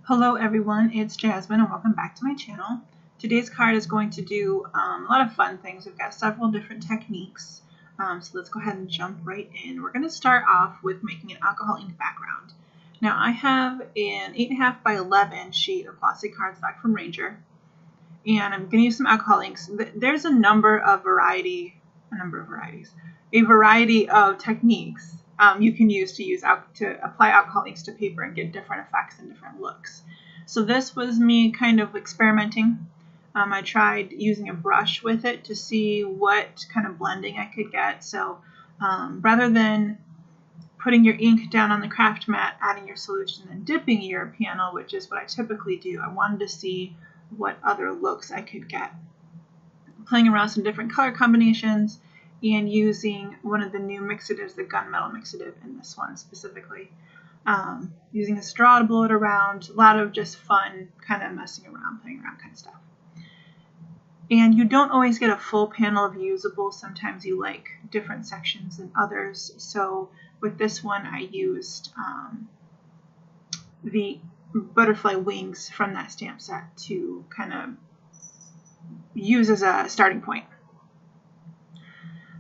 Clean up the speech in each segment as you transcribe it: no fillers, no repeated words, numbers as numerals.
Hello everyone, it's Jasmine and welcome back to my channel. Today's card is going to do a lot of fun things. We've got several different techniques, so let's go ahead and jump right in. We're going to start off with making an alcohol ink background. Now I have an 8.5 by 11 sheet of glossy cardstock from Ranger, and I'm going to use some alcohol inks. There's a variety of techniques you can use to apply alcohol inks to paper and get different effects and different looks. So this was me kind of experimenting. I tried using a brush with it to see what kind of blending I could get. So rather than putting your ink down on the craft mat, adding your solution, and dipping your panel, which is what I typically do, I wanted to see what other looks I could get. Playing around with some different color combinations and using one of the new mixatives, the gunmetal mixative in this one specifically. Using a straw to blow it around, a lot of just fun kind of messing around, playing around kind of stuff. And you don't always get a full panel of usable. Sometimes you like different sections than others. So with this one I used the butterfly wings from that stamp set to kind of use as a starting point.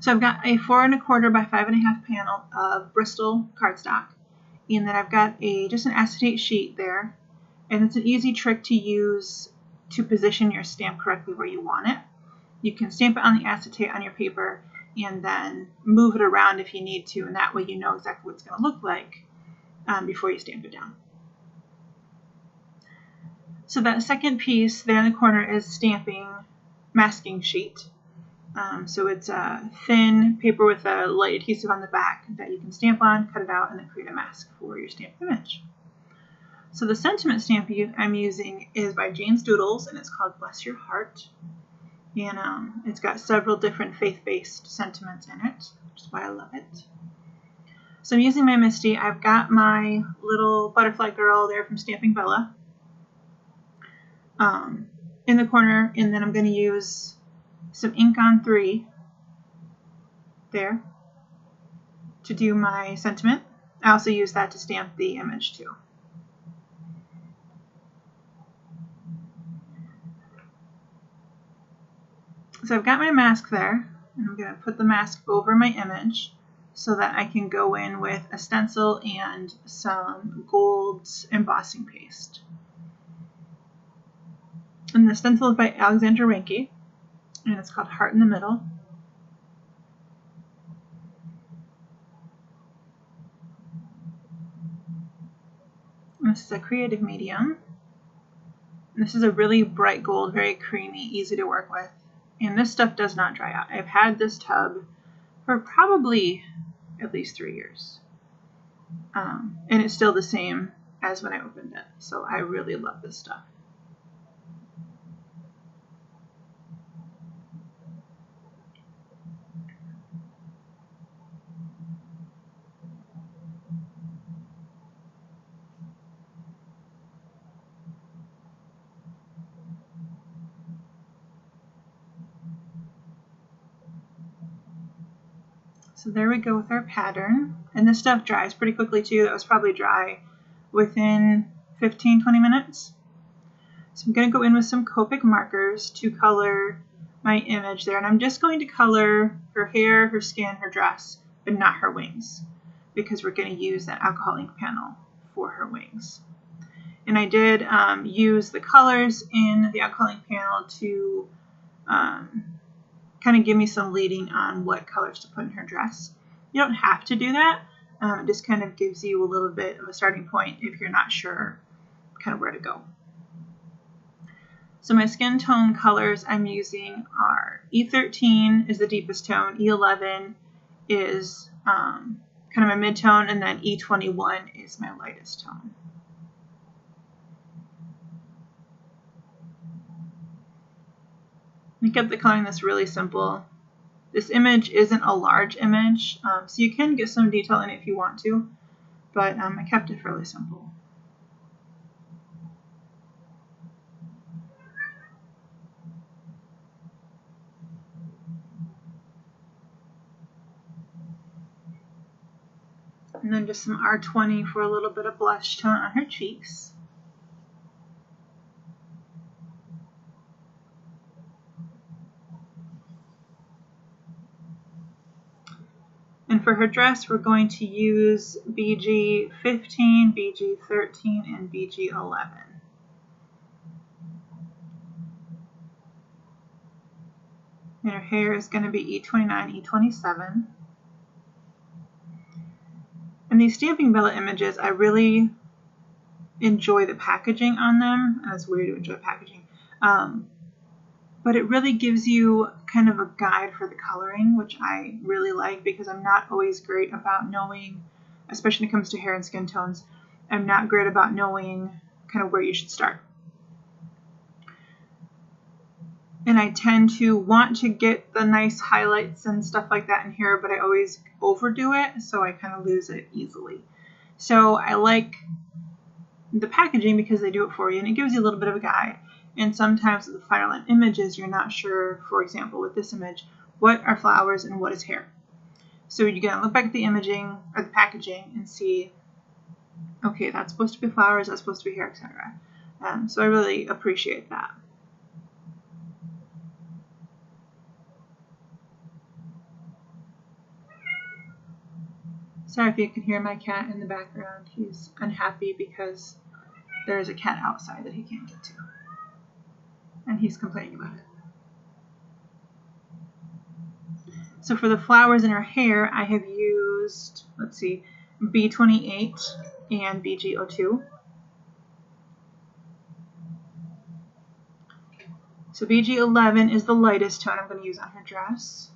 So I've got a 4 1/4 by 5.5 panel of Bristol cardstock, and then I've got just an acetate sheet there, and it's an easy trick to use to position your stamp correctly where you want it. You can stamp it on the acetate on your paper and then move it around if you need to, and that way you know exactly what it's going to look like before you stamp it down. So that second piece there in the corner is stamping masking sheet. So it's a thin paper with a light adhesive on the back that you can stamp on, cut it out, and then create a mask for your stamped image. So the sentiment stamp I'm using is by Jane's Doodles, and it's called Bless Your Heart. And it's got several different faith-based sentiments in it, which is why I love it. So I'm using my Misty. I've got my little butterfly girl there from Stamping Bella in the corner, and then I'm going to use some ink on 3 there to do my sentiment. I also use that to stamp the image too. So I've got my mask there, and I'm going to put the mask over my image so that I can go in with a stencil and some gold embossing paste. And the stencil is by Alexandra Ranke, and it's called Heart in the Middle. And this is a creative medium. And this is a really bright gold, very creamy, easy to work with. And this stuff does not dry out. I've had this tub for probably at least 3 years. And it's still the same as when I opened it. So I really love this stuff. So there we go with our pattern, and this stuff dries pretty quickly too. That was probably dry within 15-20 minutes. So I'm going to go in with some Copic markers to color my image there, and I'm just going to color her hair, her skin, her dress, but not her wings, because we're going to use that alcohol ink panel for her wings. And I did use the colors in the alcohol ink panel to kind of give me some leading on what colors to put in her dress. You don't have to do that. It just kind of gives you a little bit of a starting point if you're not sure kind of where to go. So my skin tone colors I'm using are E13 is the deepest tone, E11 is kind of my mid-tone, and then E21 is my lightest tone. I kept the coloring this really simple. This image isn't a large image, so you can get some detail in it if you want to, but I kept it fairly simple. And then just some R20 for a little bit of blush tone on her cheeks. for her dress, we're going to use BG 15, BG 13, and BG 11. And her hair is going to be E29, E27. And these stamping billet images, I really enjoy the packaging on them. It's weird to enjoy packaging. But it really gives you kind of a guide for the coloring, which I really like because I'm not always great about knowing, especially when it comes to hair and skin tones, I'm not great about knowing kind of where you should start. And I tend to want to get the nice highlights and stuff like that in here, but I always overdo it, so I kind of lose it easily. So I like the packaging because they do it for you, and it gives you a little bit of a guide. And sometimes with the Fireline images, you're not sure, for example, with this image, what are flowers and what is hair. So you're going to look back at the imaging or the packaging and see, okay, that's supposed to be flowers, that's supposed to be hair, etc. So I really appreciate that. Sorry if you can hear my cat in the background. He's unhappy because there's a cat outside that he can't get to. And he's complaining about it. So for the flowers in her hair, I have used, let's see, B28 and BG02. So BG11 is the lightest tone I'm going to use on her dress.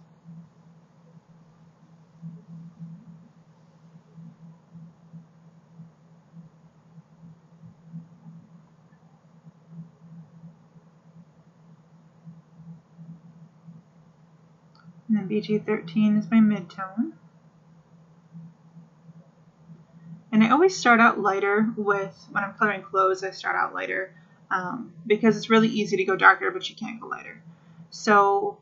And then BG13 is my mid-tone. And I always start out lighter with, when I'm coloring clothes, I start out lighter because it's really easy to go darker, but you can't go lighter. So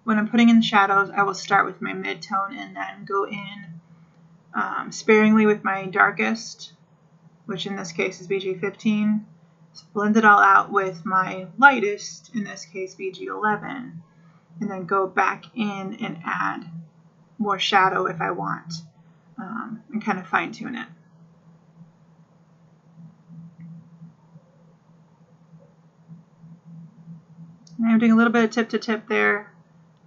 when I'm putting in the shadows, I will start with my mid-tone and then go in sparingly with my darkest, which in this case is BG15. Blend it all out with my lightest, in this case BG11. And then go back in and add more shadow if I want, and kind of fine tune it. And I'm doing a little bit of tip to tip there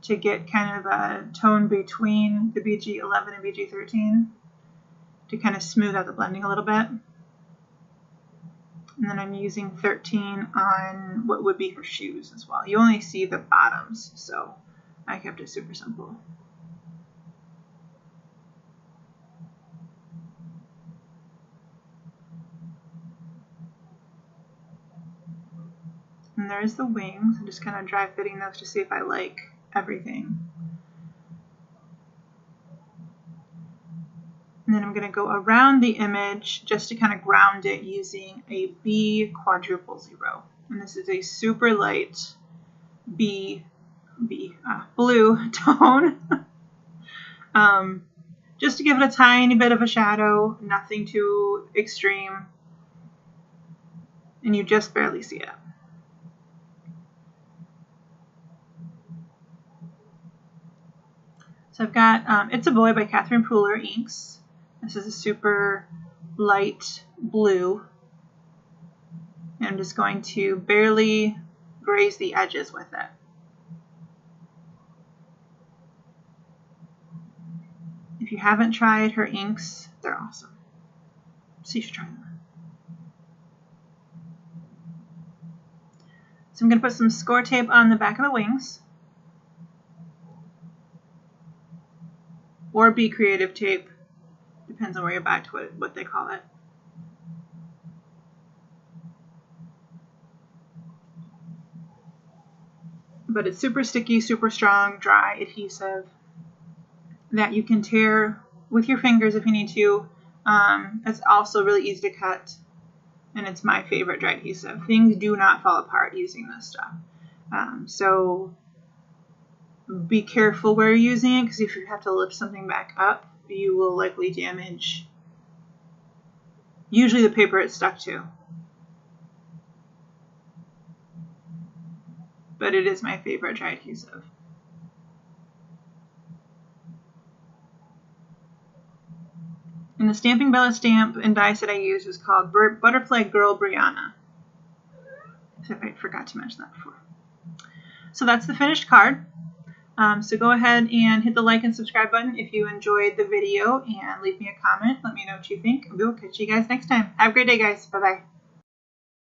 to get kind of a tone between the BG11 and BG13 to kind of smooth out the blending a little bit. And then I'm using 13 on what would be her shoes as well. You only see the bottoms, so I kept it super simple. And there's the wings. I'm just kind of dry fitting those to see if I like everything. And then I'm going to go around the image just to kind of ground it using a B quadruple 0. And this is a super light blue tone. Just to give it a tiny bit of a shadow, nothing too extreme. And you just barely see it. So I've got It's a Boy by Catherine Pooler inks. This is a super light blue. And I'm just going to barely graze the edges with it. If you haven't tried her inks, they're awesome. So you should try them. So I'm going to put some score tape on the back of the wings. Or Be Creative tape. Depends on where you're back to what they call it. But it's super sticky, super strong, dry adhesive that you can tear with your fingers if you need to. It's also really easy to cut, and it's my favorite dry adhesive. Things do not fall apart using this stuff. So be careful where you're using it, because if you have to lift something back up, you will likely damage usually the paper it's stuck to. But it is my favorite dry adhesive. the Stamping Bella stamp and die set I used was called Butterfly Girl Brianna. If I forgot to mention that before. So that's the finished card. So go ahead and hit the like and subscribe button if you enjoyed the video, and leave me a comment. Let me know what you think. We will catch you guys next time. Have a great day, guys. Bye-bye.